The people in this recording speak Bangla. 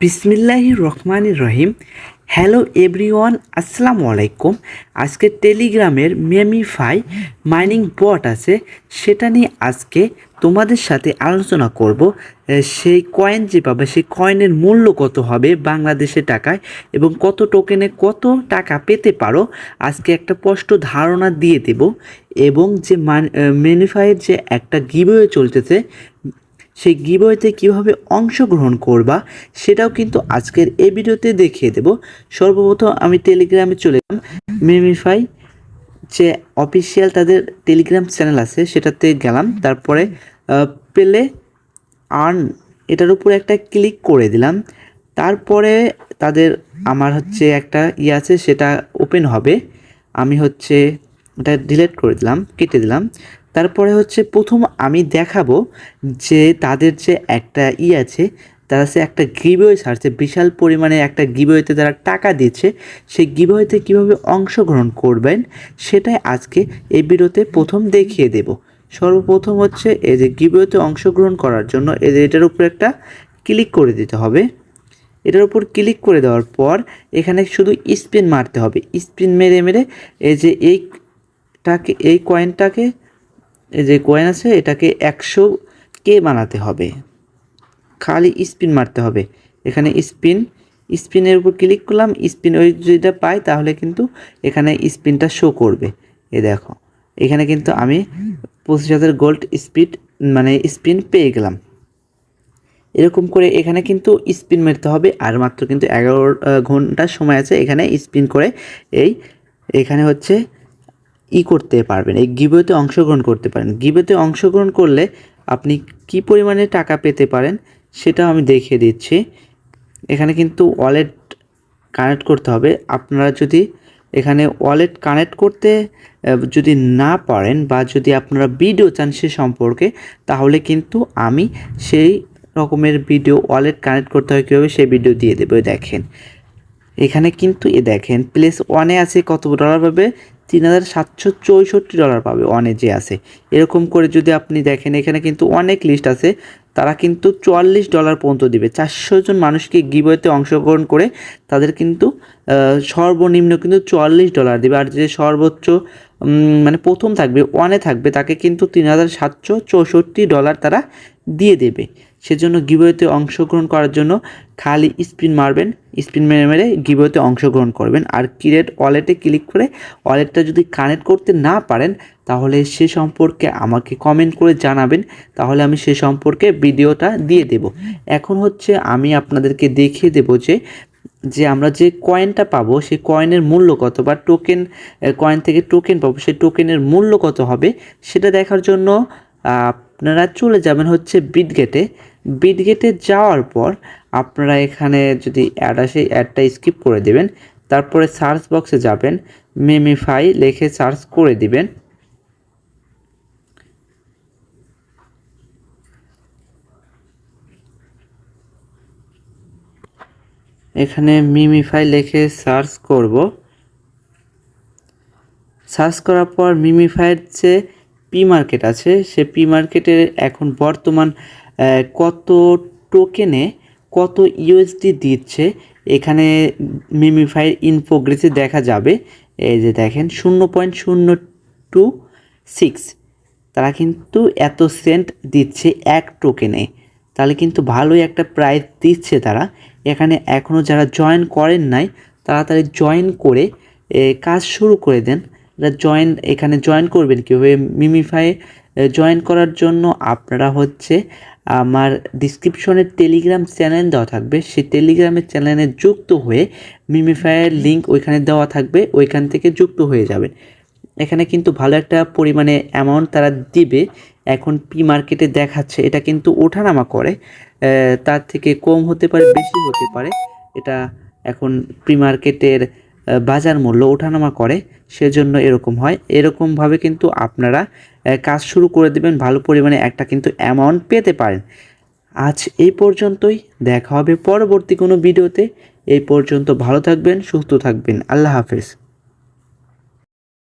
বিসমিল্লাহির রহমানির রহিম। হ্যালো এভরিওয়ান, আসসালামু আলাইকুম। আজকে টেলিগ্রামের মেমিফাই মাইনিং বট আছে, সেটা নিয়ে আজকে তোমাদের সাথে আলোচনা করব। সেই কয়েন যে পাবে, সেই কয়েনের মূল্য কত হবে বাংলাদেশের টাকায় এবং কত টোকেনে কত টাকা পেতে পারো, আজকে একটা স্পষ্ট ধারণা দিয়ে দেব। এবং যে মেমিফাইয়ের যে একটা গিভওয়ে চলতেছে, সেই গিভওয়েতে কীভাবে অংশগ্রহণ করবা সেটাও কিন্তু আজকের এই ভিডিওতে দেখিয়ে দেব। সর্বপ্রথম আমি টেলিগ্রামে চলে গেলাম। মেমিফাই যে অফিসিয়াল তাদের টেলিগ্রাম চ্যানেল আছে সেটাতে গেলাম, তারপরে পেলে আর্ন এটার উপরে একটা ক্লিক করে দিলাম। তারপরে তাদের আমার একটা আছে, সেটা ওপেন হবে। আমি এটা ডিলিট করে দিলাম, কেটে দিলাম। তারপরে প্রথম আমি দেখাবো যে তাদের যে একটা আছে, তারা একটা গিভওয়ে ছাড়ছে, বিশাল পরিমাণে একটা গিভওয়েতে তারা টাকা দিচ্ছে। সেই গিভওয়েতে কীভাবে অংশগ্রহণ করবেন সেটাই আজকে এই ভিডিওতে প্রথম দেখিয়ে দেব। সর্বপ্রথম এই যে গিভওয়েতে অংশগ্রহণ করার জন্য এটার উপর একটা ক্লিক করে দিতে হবে। এটার উপর ক্লিক করে দেওয়ার পর এখানে শুধু স্পিন মারতে হবে। স্পিন মেরে মেরে এই যে এই কয়েনটাকে, এই যে কয়েন আছে এটাকে 100K বানাতে হবে। খালি স্পিন মারতে হবে। এখানে স্পিনের উপর ক্লিক করলাম, স্পিন ওই যেটা পাই তাহলে কিন্তু এখানে স্পিনটা শো করবে। দেখো এখানে কিন্তু আমি 25,000 গোল্ড স্পিন পেয়ে গেলাম। এরকম করে এখানে কিন্তু স্পিন মারতে হবে, আর মাত্র কিন্তু 11 ঘন্টার সময় আছে। এখানে স্পিন করে এখানে করতে পারবেন, এই গিভওয়েতে অংশগ্রহণ করতে পারেন। গিভওয়েতে অংশগ্রহণ করলে আপনি কি পরিমাণে টাকা পেতে পারেন সেটাও আমি দেখিয়ে দিচ্ছি। এখানে কিন্তু ওয়ালেট কানেক্ট করতে হবে। আপনারা যদি এখানে ওয়ালেট কানেক্ট করতে যদি না পারেন বা যদি আপনারা ভিডিও চান সে সম্পর্কে, তাহলে কিন্তু আমি সেই রকমের ভিডিও ওয়ালেট কানেক্ট করতে হয় কীভাবে সেই ভিডিও দিয়ে দেবো। দেখেন এখানে কিন্তু দেখেন প্লেস ওয়ানে আছে কত ডলার পাবে, $3,764 পাবে ওয়ানে যে আছে। এরকম করে যদি আপনি দেখেন এখানে কিন্তু অনেক লিস্ট আছে, তারা কিন্তু $44 পর্যন্ত দিবে। 400 জন মানুষকে গিভওয়েতে অংশগ্রহণ করে তাদের কিন্তু সর্বনিম্ন কিন্তু $44 দেবে। আর যে সর্বোচ্চ প্রথম থাকবে, ওয়ানে থাকবে, তাকে কিন্তু $3,764 তারা দিয়ে দেবে। সেজন্য গিভওয়েতে অংশগ্রহণ করার জন্য খালি স্পিন মারবেন, স্পিন মেরে মেরে গিভওয়েতে অংশগ্রহণ করবেন। আর ক্রিয়েট ওয়ালেটে ক্লিক করে ওয়ালেটটা যদি কানেক্ট করতে না পারেন তাহলে সে সম্পর্কে আমাকে কমেন্ট করে জানাবেন, তাহলে আমি সে সম্পর্কে ভিডিওটা দিয়ে দেব। এখন আমি আপনাদেরকে দেখিয়ে দেব যে আমরা যে কয়েনটা পাবো সেই কয়েনের মূল্য কত, বা কয়েন থেকে টোকেন পাবো সেই টোকেনের মূল্য কত হবে সেটা দেখার জন্য আপনারা চলে যাবেন বিটগেটে যাওয়ার পর আপনারা এখানে যদি অ্যাড আসে অ্যাডটা স্কিপ করে দেবেন। তারপরে সার্চ বক্সে যাবেন, মেমিফাই লিখে সার্চ করে দিবেন। এখানে মেমিফাই লিখে সার্চ করব। সার্চ করার পর মেমিফাইয়ের যে পি মার্কেট আছে সে পি মার্কেটের এখন বর্তমান কত টোকেনে কত ইউএসডি দিচ্ছে এখানে মেমিফাইয়ের ইনফোগ্রেসে দেখা যাবে। এই যে দেখেন 0.026 তারা কিন্তু এত সেন্ট দিচ্ছে এক টোকেনে, তাহলে কিন্তু ভালোই একটা প্রাইস দিচ্ছে তারা। এখানে এখনও যারা জয়েন করেন নাই তাড়াতাড়ি জয়েন করে কাজ শুরু করে দেন। এখানে জয়েন করবেন কীভাবে, মিমিফাই জয়েন করার জন্য আপনারা আমার ডিসক্রিপশনে টেলিগ্রাম চ্যানেল দেওয়া থাকবে, সেই টেলিগ্রামের চ্যানেলে যুক্ত হয়ে মিমিফাইয়ের লিঙ্ক ওইখানে দেওয়া থাকবে, ওইখান থেকে যুক্ত হয়ে যাবেন। এখানে কিন্তু ভালো একটা পরিমাণে অ্যামাউন্ট তারা দিবে। এখন পি মার্কেটে দেখাচ্ছে এটা কিন্তু ওঠানামা করে, তার থেকে কম হতে পারে, বেশি হতে পারে। এটা এখন প্রি মার্কেটের বাজার মূল্য ওঠানামা করে, সেজন্য এরকম হয়। এরকমভাবে কিন্তু আপনারা কাজ শুরু করে দেবেন, ভালো পরিমাণে একটা কিন্তু অ্যামাউন্ট পেতে পারেন। আজ এই পর্যন্তই, দেখা হবে পরবর্তী কোনো ভিডিওতে। এই পর্যন্ত ভালো থাকবেন, সুস্থ থাকবেন। আল্লাহ হাফেজ।